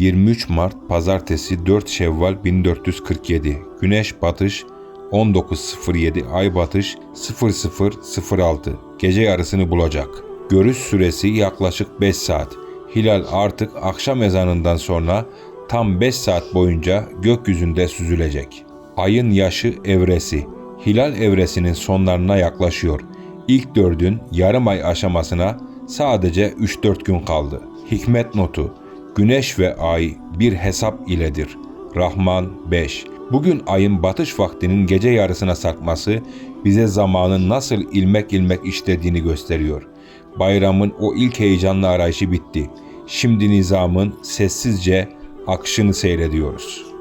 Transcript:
23 Mart Pazartesi 4 Şevval 1447. Güneş batış 19.07, ay batış 00.06. Gece yarısını bulacak. Görüş süresi yaklaşık 5 saat. Hilal artık akşam ezanından sonra tam 5 saat boyunca gökyüzünde süzülecek. Ayın yaşı evresi. Hilal evresinin sonlarına yaklaşıyor. İlk dördün yarım ay aşamasına sadece 3-4 gün kaldı. Hikmet notu: Güneş ve ay bir hesap iledir. Rahman 5. Bugün ayın batış vaktinin gece yarısına sarkması bize zamanın nasıl ilmek ilmek işlediğini gösteriyor. Bayramın o ilk heyecanlı arayışı bitti. Şimdi nizamın sessizce akışını seyrediyoruz.